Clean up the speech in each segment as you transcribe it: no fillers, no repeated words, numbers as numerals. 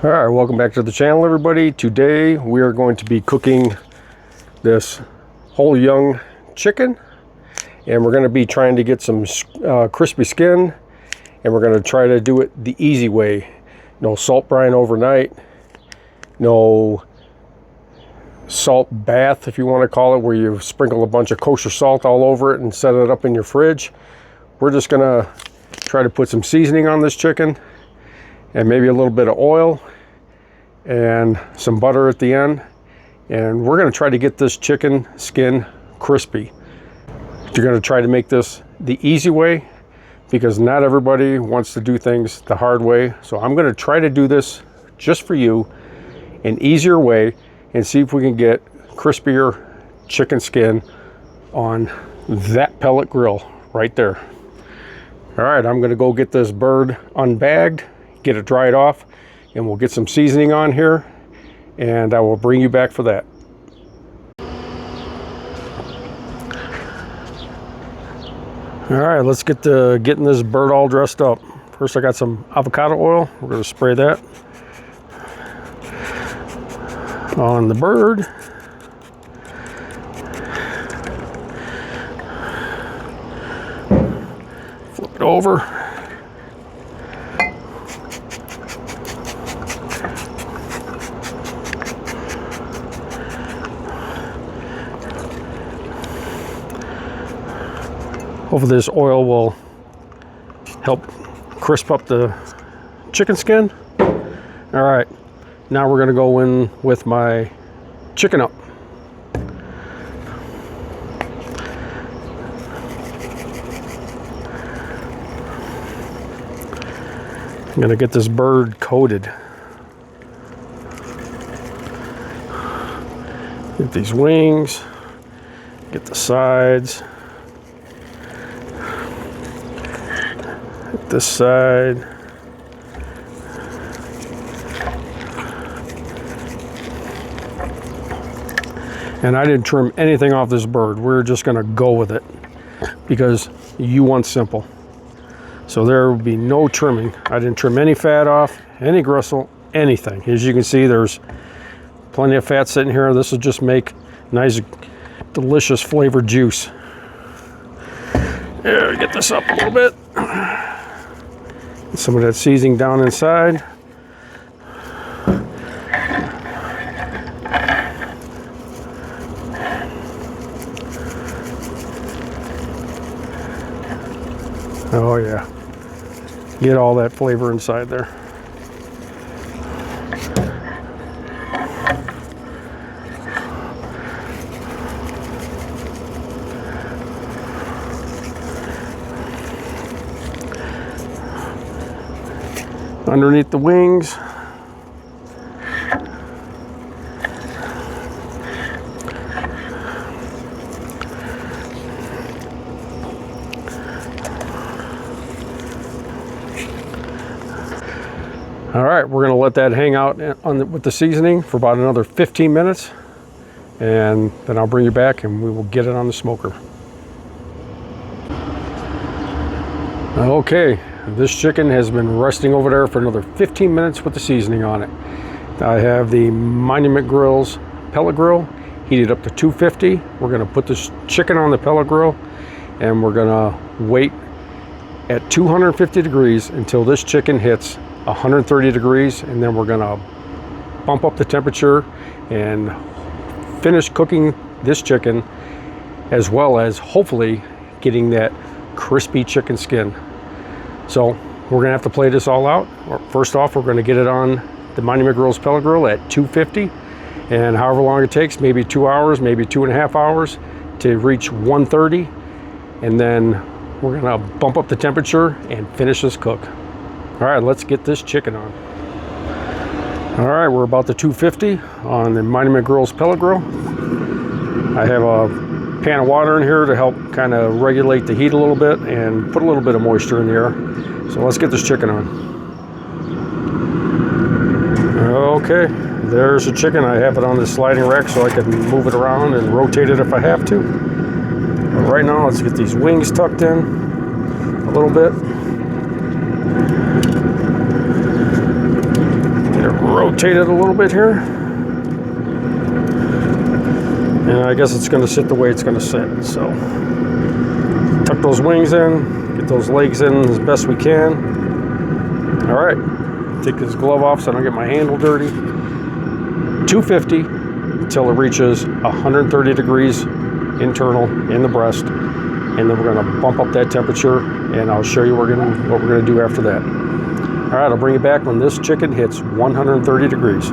All right, welcome back to the channel, everybody. Today we are going to be cooking this whole young chicken, and we're going to be trying to get some crispy skin, and we're going to try to do it the easy way. No salt brine overnight, no salt bath, if you want to call it, where you sprinkle a bunch of kosher salt all over it and set it up in your fridge. We're just going to try to put some seasoning on this chicken and maybe a little bit of oil and some butter at the end, and we're going to try to get this chicken skin crispy. You're going to try to make this the easy way, because not everybody wants to do things the hard way. So I'm going to try to do this just for you, an easier way, and see if we can get crispier chicken skin on that pellet grill right there. All right, I'm going to go get this bird unbagged, get it dried off, and we'll get some seasoning on here, and I will bring you back for that. All right, let's get to getting this bird all dressed up. First, I got some avocado oil. We're going to spray that on the bird. Flip it over. Hopefully this oil will help crisp up the chicken skin. All right, now we're gonna go in with my chicken up. I'm gonna get this bird coated. Get these wings, get the sides. This side. And I didn't trim anything off this bird. We're just gonna go with it because you want simple. So there will be no trimming. I didn't trim any fat off, any gristle, anything. As you can see, there's plenty of fat sitting here. This will just make nice, delicious flavored juice. There, get this up a little bit. Some of that seasoning down inside. Oh yeah, get all that flavor inside there. Underneath the wings. All right, we're going to let that hang out with the seasoning for about another 15 minutes, and then I'll bring you back and we will get it on the smoker. Okay. This chicken has been resting over there for another 15 minutes with the seasoning on it. I have the Monument Grill's pellet grill heated up to 250. We're going to put this chicken on the pellet grill, and we're going to wait at 250 degrees until this chicken hits 130 degrees, and then we're going to bump up the temperature and finish cooking this chicken, as well as hopefully getting that crispy chicken skin. So we're gonna have to play this all out. First off, we're gonna get it on the Monument Grill's pellet grill at 250, and however long it takes, maybe 2 hours, maybe 2.5 hours to reach 130. And then we're gonna bump up the temperature and finish this cook. All right, let's get this chicken on. All right, we're about to 250 on the Monument Grill's pellet grill. I have a pan of water in here to help kind of regulate the heat a little bit and put a little bit of moisture in the air. So let's get this chicken on. Okay, there's the chicken. I have it on this sliding rack so I can move it around and rotate it if I have to. But right now, let's get these wings tucked in a little bit. Get it rotate it a little bit here. And I guess it's going to sit the way it's going to sit. So tuck those wings in, get those legs in as best we can. All right, take this glove off so I don't get my handle dirty. 250 until it reaches 130 degrees internal in the breast. And then we're going to bump up that temperature, and I'll show you what we're going to do after that. All right, I'll bring you back when this chicken hits 130 degrees.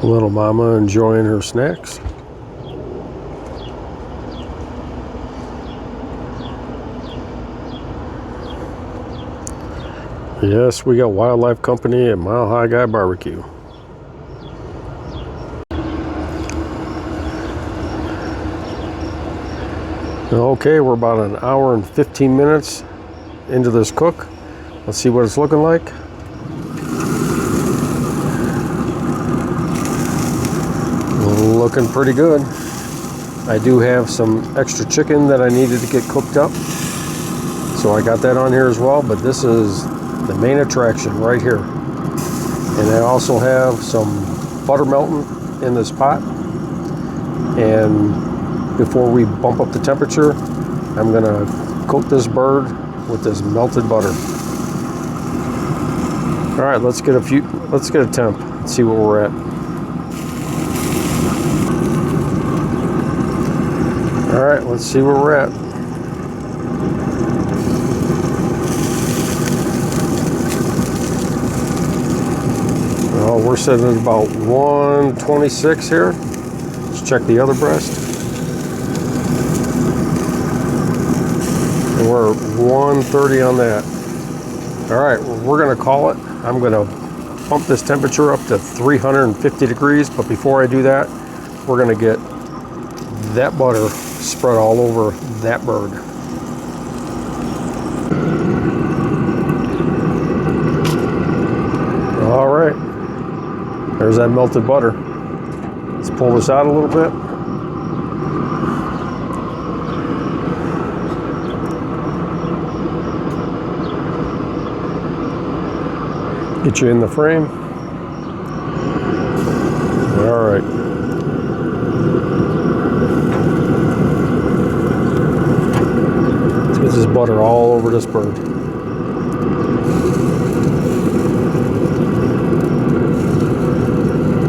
Little mama enjoying her snacks. Yes, we got wildlife company at Mile High Guy Barbecue. Okay, we're about an hour and 15 minutes into this cook. Let's see what it's looking like. Looking pretty good. I do have some extra chicken that I needed to get cooked up, so I got that on here as well, but this is the main attraction right here. And I also have some butter melting in this pot, and before we bump up the temperature, I'm gonna coat this bird with this melted butter. All right, let's get a temp, see where we're at. All right, let's see where we're at. Well, we're sitting at about 126 here. Let's check the other breast. And we're at 130 on that. All right, we're gonna call it. I'm gonna pump this temperature up to 350 degrees, but before I do that, we're gonna get that butter spread all over that bird. All right, there's that melted butter. Let's pull this out a little bit. Get you in the frame. All right. Let's get this butter all over this bird.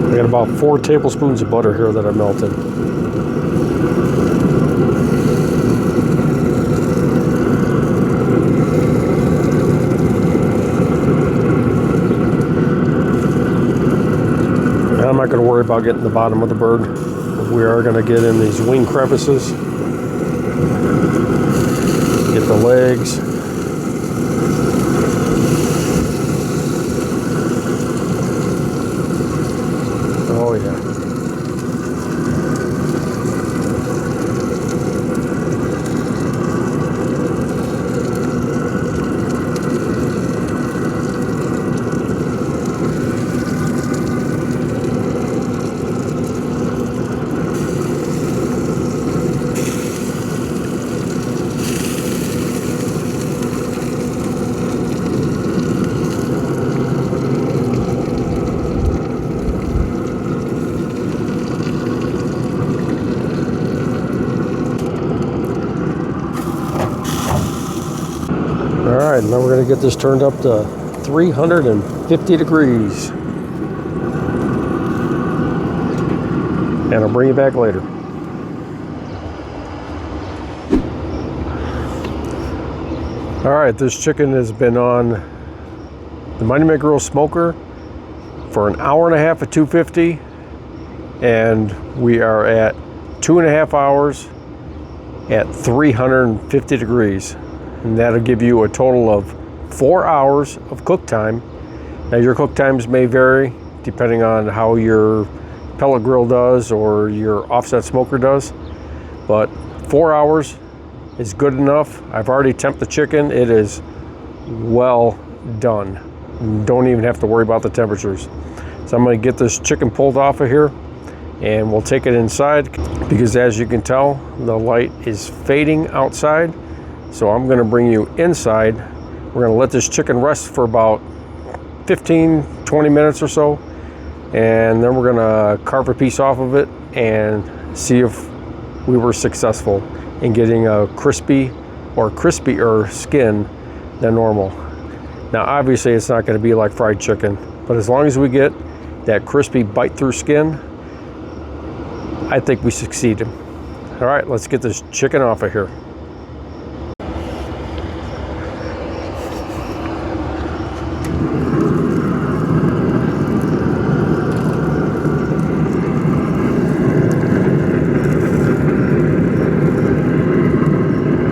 I got about 4 tablespoons of butter here that I melted. I'm not going to worry about getting the bottom of the bird. We are going to get in these wing crevices. Get the legs. Oh yeah. All right, now we're going to get this turned up to 350 degrees. And I'll bring you back later. All right, this chicken has been on the Mighty McGrill smoker for an hour and a half at 250, and we are at 2.5 hours at 350 degrees. And that'll give you a total of 4 hours of cook time. Now your cook times may vary depending on how your pellet grill does or your offset smoker does, but 4 hours is good enough. I've already temped the chicken. It is well done. Don't even have to worry about the temperatures. So I'm going to get this chicken pulled off of here and we'll take it inside, because as you can tell, the light is fading outside. So I'm going to bring you inside. We're going to let this chicken rest for about 15-20 minutes or so, and then we're going to carve a piece off of it and see if we were successful in getting a crispy or crispier skin than normal. Now obviously it's not going to be like fried chicken, but as long as we get that crispy bite through skin, I think we succeeded. All right, let's get this chicken off of here.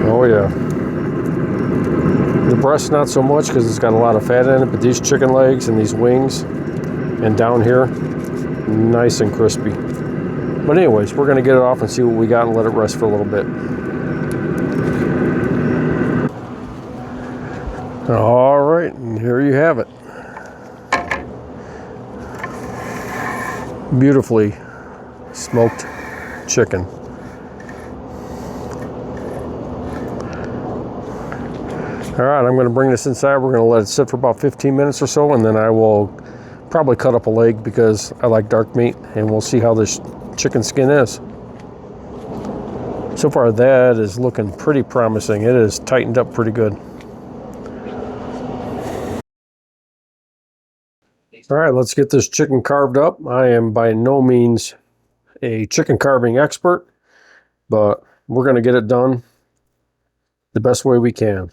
Oh yeah. The breast not so much because it's got a lot of fat in it, but these chicken legs and these wings and down here, nice and crispy. But anyways, we're gonna get it off and see what we got and let it rest for a little bit. All right, and here you have it. Beautifully smoked chicken. All right, I'm gonna bring this inside. We're gonna let it sit for about 15 minutes or so, and then I will probably cut up a leg because I like dark meat, and we'll see how this chicken skin is. So far that is looking pretty promising. It is tightened up pretty good. All right, let's get this chicken carved up. I am by no means a chicken carving expert, but we're gonna get it done the best way we can.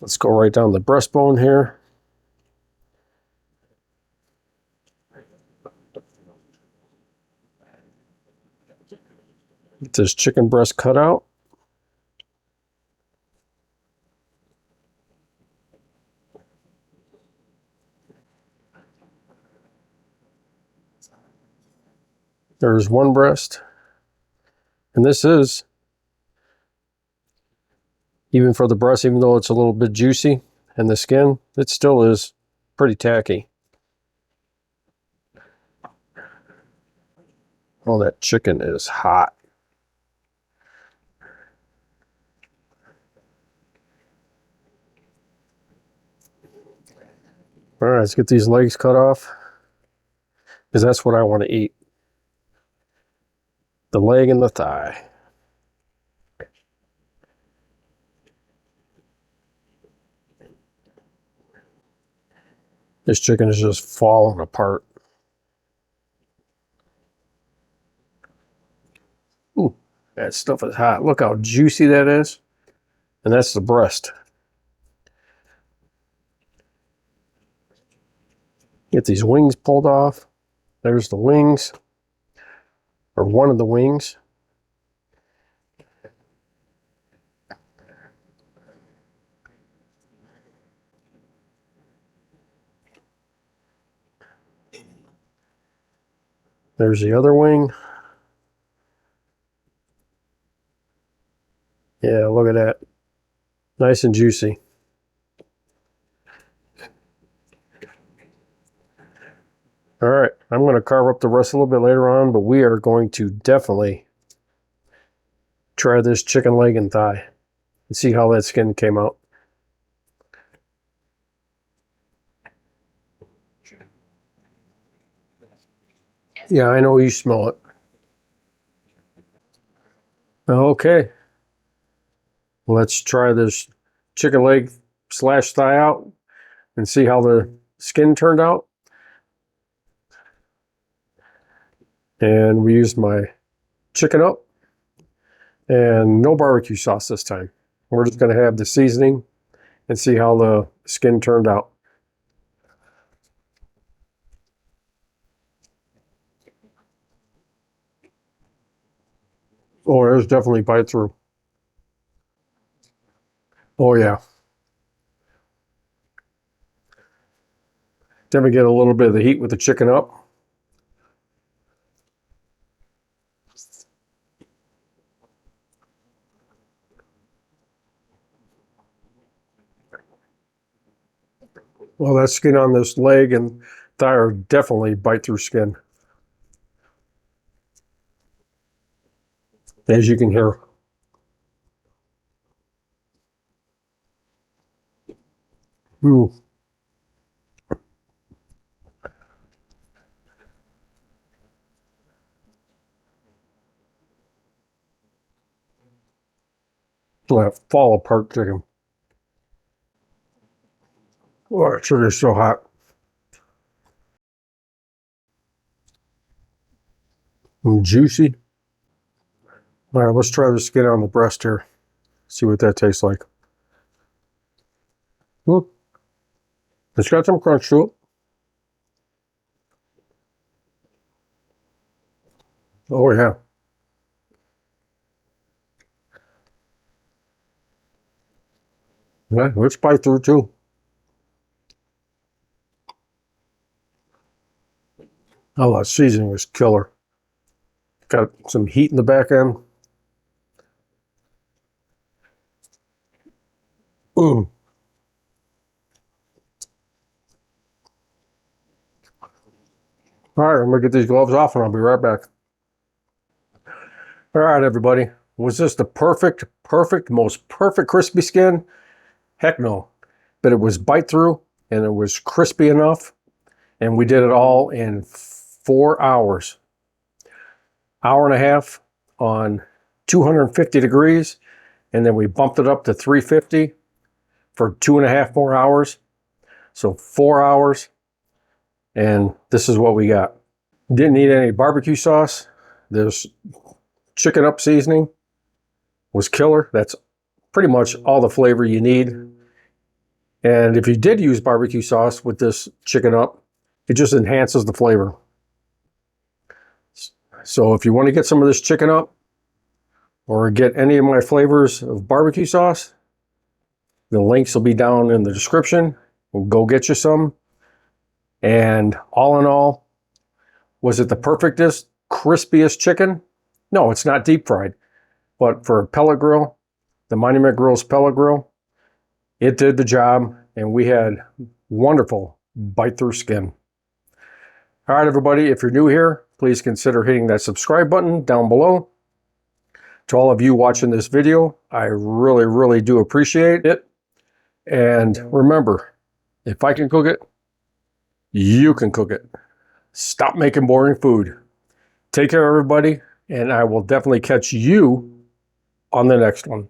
Let's go right down the breastbone here. Get this chicken breast cut out. There's one breast. And this is, even for the breast, even though it's a little bit juicy and the skin, it still is pretty tacky. Oh, that chicken is hot. All right, let's get these legs cut off because that's what I want to eat. The leg and the thigh. This chicken is just falling apart. Ooh, that stuff is hot. Look how juicy that is. And that's the breast. Get these wings pulled off. There's the wings, or one of the wings. There's the other wing. Yeah, look at that. Nice and juicy. All right, I'm going to carve up the rest a little bit later on, but we are going to definitely try this chicken leg and thigh and see how that skin came out. Yeah, I know you smell it. Okay, let's try this chicken leg slash thigh out and see how the skin turned out. And we used my chicken up and no barbecue sauce this time. We're just going to have the seasoning and see how the skin turned out. Oh, there's definitely bite through. Oh yeah. Definitely get a little bit of the heat with the chicken up. Well, that skin on this leg and thigh are definitely bite through skin. as you can hear. Ooh. That fall apart chicken. Oh, that sugar's so hot. And juicy. All right, let's try the skin on the breast here. See what that tastes like. Ooh. It's got some crunch to it. Oh, yeah. Yeah, let's bite through too. Oh, that seasoning was killer. Got some heat in the back end. Mm. All right, I'm gonna get these gloves off and I'll be right back. All right, everybody. Was this the most perfect crispy skin? Heck no. But it was bite through and it was crispy enough. And we did it all in 4 hours. Hour and a half on 250 degrees. And then we bumped it up to 350 for 2.5 more hours. So 4 hours. And this is what we got. Didn't need any barbecue sauce. This chicken up seasoning was killer. That's pretty much all the flavor you need. And if you did use barbecue sauce with this chicken up, it just enhances the flavor. So if you want to get some of this chicken up or get any of my flavors of barbecue sauce, the links will be down in the description. We'll go get you some. And all in all, was it the perfectest, crispiest chicken? No, it's not deep fried. But for a pellet grill, the Monument Grill's pellet grill, it did the job, and we had wonderful bite-through skin. All right, everybody, if you're new here, please consider hitting that subscribe button down below. To all of you watching this video, I really, really do appreciate it. And remember, if I can cook it, you can cook it. Stop making boring food. Take care, everybody, and I will definitely catch you on the next one.